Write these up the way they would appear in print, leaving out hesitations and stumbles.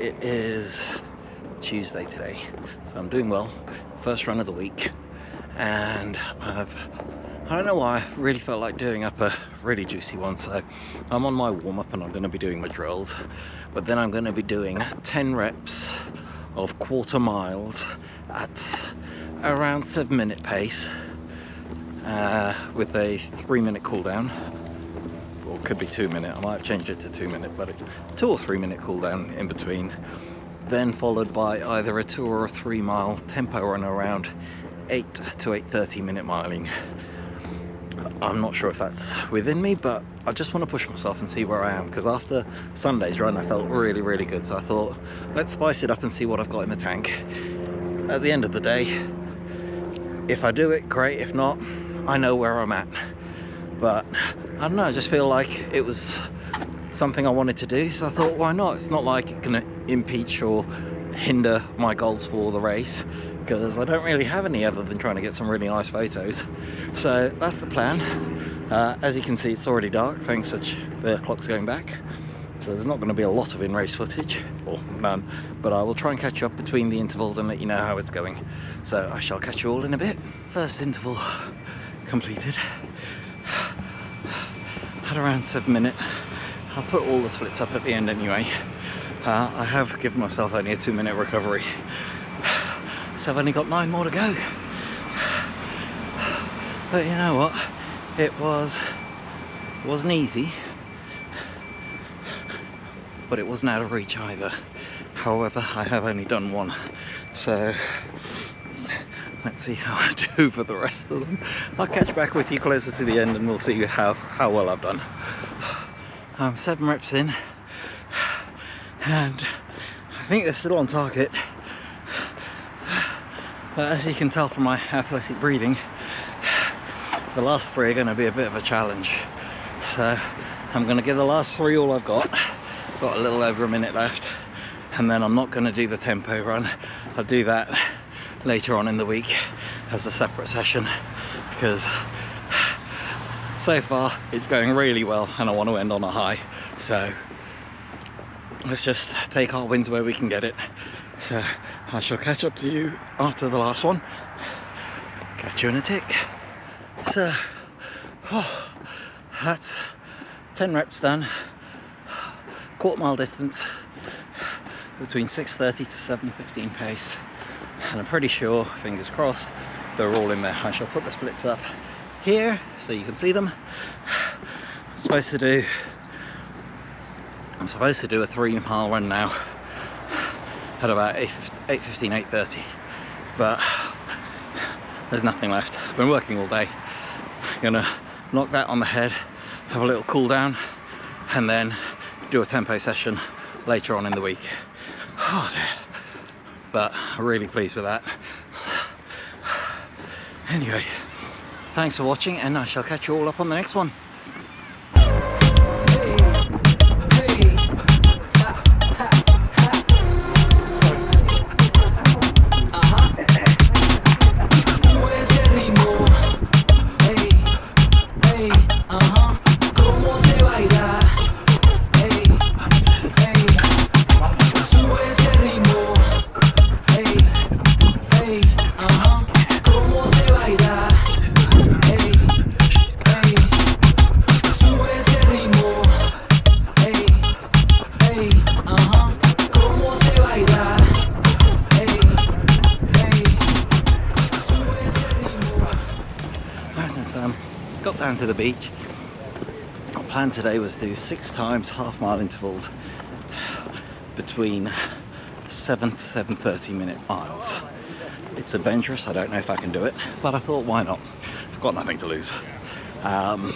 It is Tuesday today, so I'm doing well. First run of the week, and I don't know why, I really felt like doing up a really juicy one. So I'm on my warm-up and I'm going to be doing my drills, but then I'm going to be doing 10 reps of quarter miles at around 7-minute pace with a 3-minute cool down, or could be 2-minute. I might have changed it to 2-minute, but 2 or 3-minute cool down in between, then followed by either a 2 or a 3 mile tempo run around 8 to 8:30 minute miling. I'm not sure if that's within me, but I just want to push myself and see where I am, because after Sunday's run I felt really good, so I thought let's spice it up and see what I've got in the tank. At the end of the day, if I do it, great. If not, I know where I'm at. But I don't know, I just feel like it was something I wanted to do, so I thought, why not? It's not like it's gonna impeach or hinder my goals for the race, because I don't really have any other than trying to get some really nice photos. So that's the plan. As you can see, it's already dark thanks to the clock's going back, so there's not going to be a lot of in-race footage, or none, but I will try and catch up between the intervals and let you know how it's going. So I shall catch you all in a bit. First interval completed at around 7 minutes. I'll put all the splits up at the end anyway. I have given myself only a 2-minute recovery, so I've only got 9 more to go. But you know what? It wasn't easy, but it wasn't out of reach either. However, I have only done one, so let's see how I do for the rest of them. I'll catch back with you closer to the end and we'll see how well I've done. I'm 7 reps in, and I think they're still on target, but as you can tell from my athletic breathing, the last 3 are going to be a bit of a challenge. So I'm going to give the last 3 all I've got. Got a little over a minute left, and then I'm not going to do the tempo run. I'll do that later on in the week as a separate session, because so far it's going really well and I want to end on a high. So let's just take our wins where we can get it. So I shall catch up to you after the last one. Catch you in a tick. So that's 10 reps done, quarter mile distance, between 6:30 to 7:15 pace, and I'm pretty sure, fingers crossed, they're all in there. I shall put the splits up here so you can see them. I'm supposed to do a 3 mile run now at about 8:15, 8:30, but there's nothing left. I've been working all day. I'm gonna knock that on the head, have a little cool down, and then do a tempo session later on in the week. Oh dear. But I'm really pleased with that. Anyway, thanks for watching, and I shall catch you all up on the next one. Got down to the beach. Our plan today was to do 6 times half-mile intervals between 7 to 7:30 minute miles. It's adventurous, I don't know if I can do it, but I thought, why not? I've got nothing to lose. And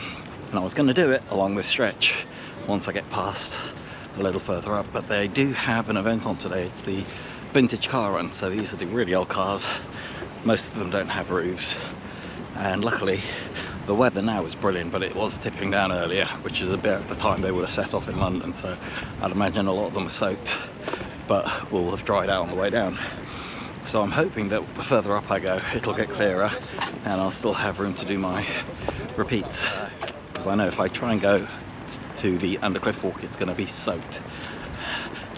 I was going to do it along this stretch once I get past a little further up, but they do have an event on today. It's the vintage car run, so these are the really old cars. Most of them don't have roofs, and luckily the weather now is brilliant, but it was tipping down earlier, which is about the time they would have set off in London, so I'd imagine a lot of them are soaked, but will have dried out on the way down. So I'm hoping that the further up I go, it'll get clearer and I'll still have room to do my repeats, because I know if I try and go to the Undercliff walk, it's going to be soaked.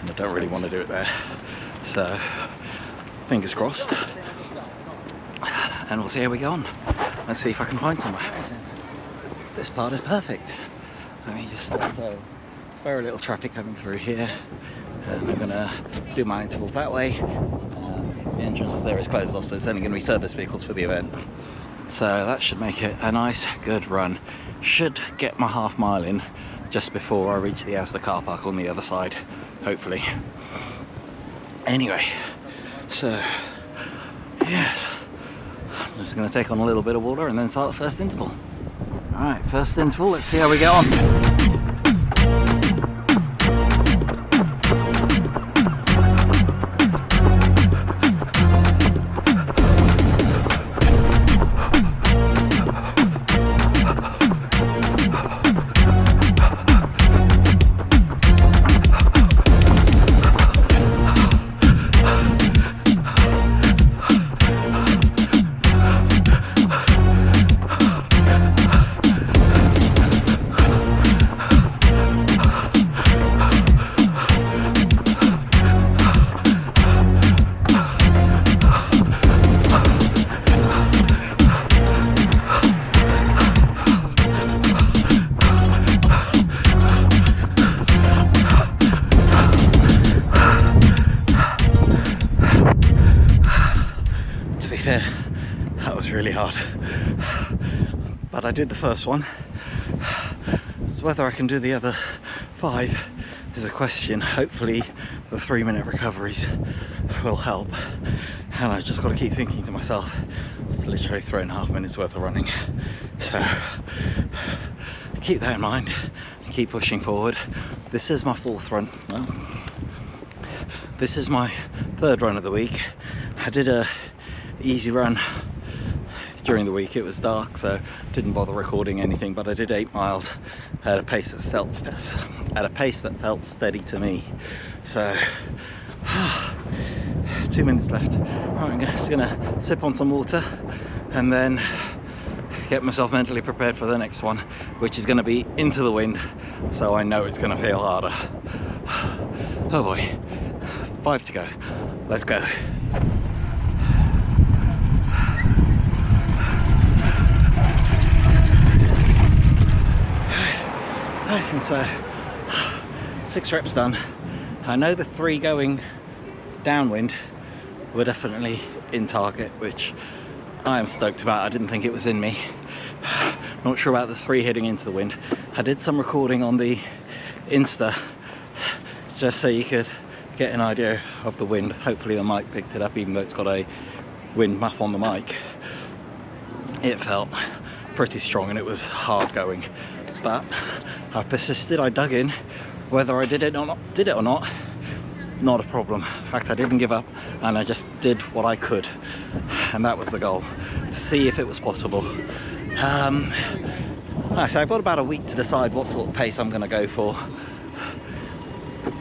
and I don't really want to do it there. So fingers crossed, and we'll see how we go on. Let's see if I can find somewhere. This part is perfect. Let me just, so very little traffic coming through here, and I'm gonna do my intervals that way. The entrance there is closed off, so it's only going to be service vehicles for the event. So that should make it a nice, good run. Should get my half mile in just before I reach the Asda car park on the other side, hopefully. Anyway, so yes, I'm just going to take on a little bit of water and then start the first interval. Alright, first interval, let's see how we get on. That was really hard, but I did the first one. So whether I can do the other 5 is a question. Hopefully the 3-minute recoveries will help, and I've just got to keep thinking to myself, it's literally 3.5 minutes worth of running. So keep that in mind, keep pushing forward. This is my 4th run. Well, this is my 3rd run of the week. I did a easy run during the week. It was dark, so didn't bother recording anything, but I did 8 miles at a pace that felt steady to me. So 2 minutes left. Right, I'm just gonna sip on some water and then get myself mentally prepared for the next one, which is going to be into the wind, so I know it's going to feel harder. Oh boy, 5 to go. Let's go. Nice, and so 6 reps done. I know the 3 going downwind were definitely in target, which I am stoked about. I didn't think it was in me. Not sure about the 3 heading into the wind. I did some recording on the Insta just so you could get an idea of the wind. Hopefully the mic picked it up, even though it's got a wind muff on the mic. It felt pretty strong and it was hard going, but I persisted. I dug in. Whether I did it or not, not a problem. In fact, I didn't give up, and I just did what I could, and that was the goal, to see if it was possible. So I've got about a week to decide what sort of pace I'm going to go for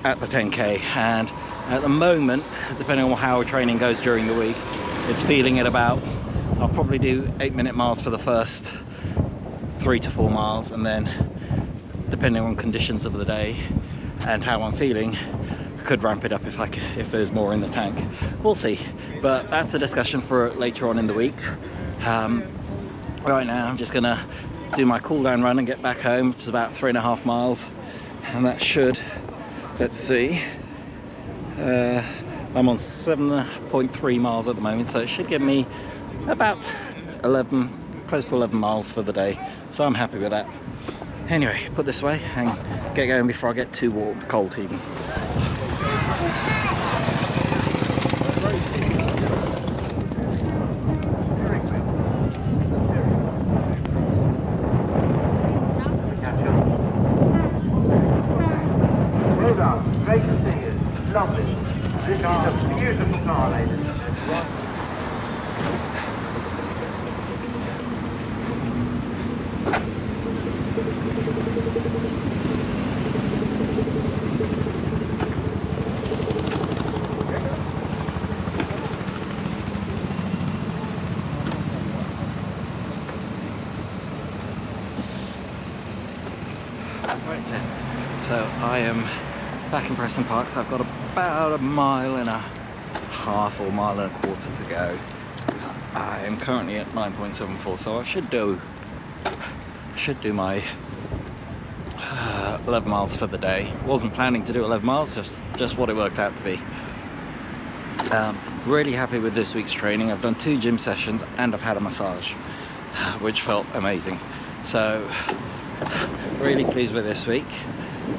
at the 10k, and at the moment, depending on how training goes during the week, it's feeling at about, I'll probably do 8-minute miles for the first 3 to 4 miles, and then depending on conditions of the day and how I'm feeling, I could ramp it up if there's more in the tank. We'll see, but that's a discussion for later on in the week. Right now I'm just gonna do my cool down run and get back home, which is about 3.5 miles, and that should, let's see, I'm on 7.3 miles at the moment, so it should give me about 11, close to 11 miles for the day, so I'm happy with that. Anyway, put this away and get going before I get too warm, cold even. Well done, great to see you, lovely. This is a beautiful car, ladies. Right then, so I am back in Preston Park, so I've got about 1.5 miles or 1.25 miles to go. I am currently at 9.74, so I should do my 11 miles for the day. Wasn't planning to do 11 miles, just what it worked out to be. Really happy with this week's training. I've done 2 gym sessions and I've had a massage, which felt amazing. So really pleased with this week.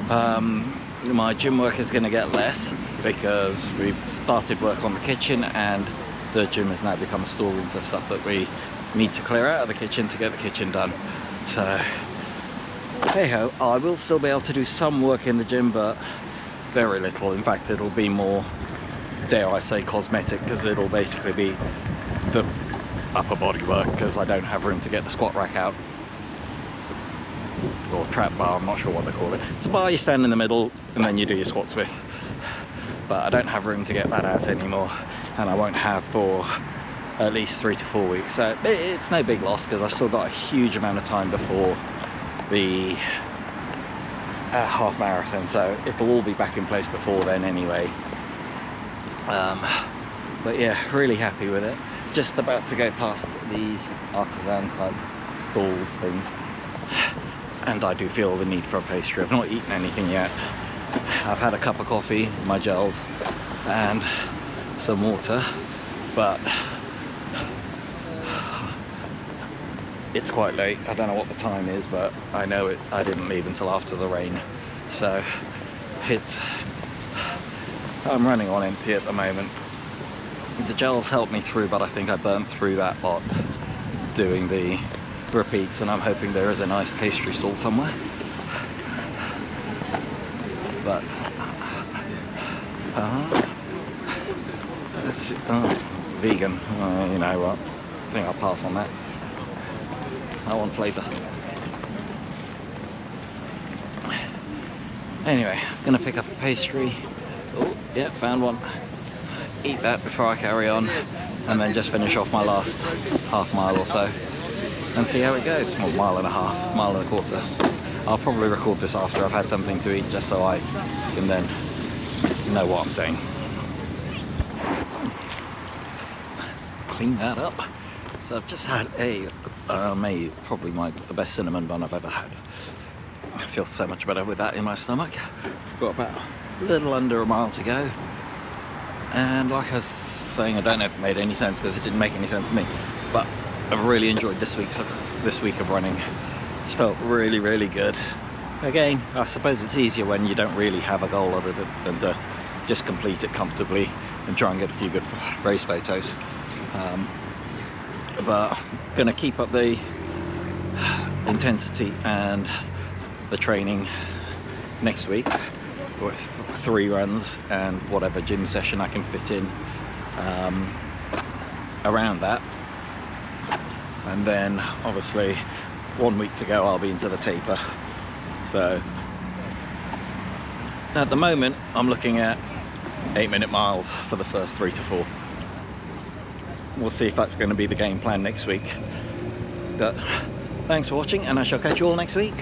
My gym work is going to get less because we've started work on the kitchen, and the gym has now become a storeroom for stuff that we need to clear out of the kitchen to get the kitchen done. So hey ho, I will still be able to do some work in the gym, but very little. In fact, it'll be more, dare I say, cosmetic, because it'll basically be the upper body work, because I don't have room to get the squat rack out, or trap bar, I'm not sure what they call it. It's a bar you stand in the middle and then you do your squats with, but I don't have room to get that out anymore, and I won't have for at least 3 to 4 weeks. So it's no big loss, because I've still got a huge amount of time before the half marathon, so it'll all be back in place before then anyway. But yeah, really happy with it. Just about to go past these artisan type stalls things, and I do feel the need for a pastry. I've not eaten anything yet. I've had a cup of coffee, my gels, and some water, but it's quite late. I don't know what the time is, but I know I didn't leave until after the rain, so I'm running on empty at the moment. The gels helped me through, but I think I burnt through that lot doing the repeats, and I'm hoping there is a nice pastry stall somewhere. But let's see. Oh, vegan. You know what? I think I'll pass on that. I want flavour. Anyway, I'm gonna pick up a pastry. Oh, yeah, found one. Eat that before I carry on, and then just finish off my last half mile or so and see how it goes. Well, 1.5 miles, 1.25 miles. I'll probably record this after I've had something to eat, just so I can then know what I'm saying. Let's clean that up. So I've just had a maize, probably the best cinnamon bun I've ever had. I feel so much better with that in my stomach. I've got about a little under 1 mile to go, and like I was saying, I don't know if it made any sense, because it didn't make any sense to me, but I've really enjoyed this week of running. It's felt really, really good. Again, I suppose it's easier when you don't really have a goal other than to just complete it comfortably and try and get a few good race photos. But I'm gonna keep up the intensity and the training next week with 3 runs and whatever gym session I can fit in around that. And then obviously 1 week to go, I'll be into the taper. So at the moment I'm looking at 8-minute miles for the first 3 to 4. We'll see if that's going to be the game plan next week. But thanks for watching, and I shall catch you all next week.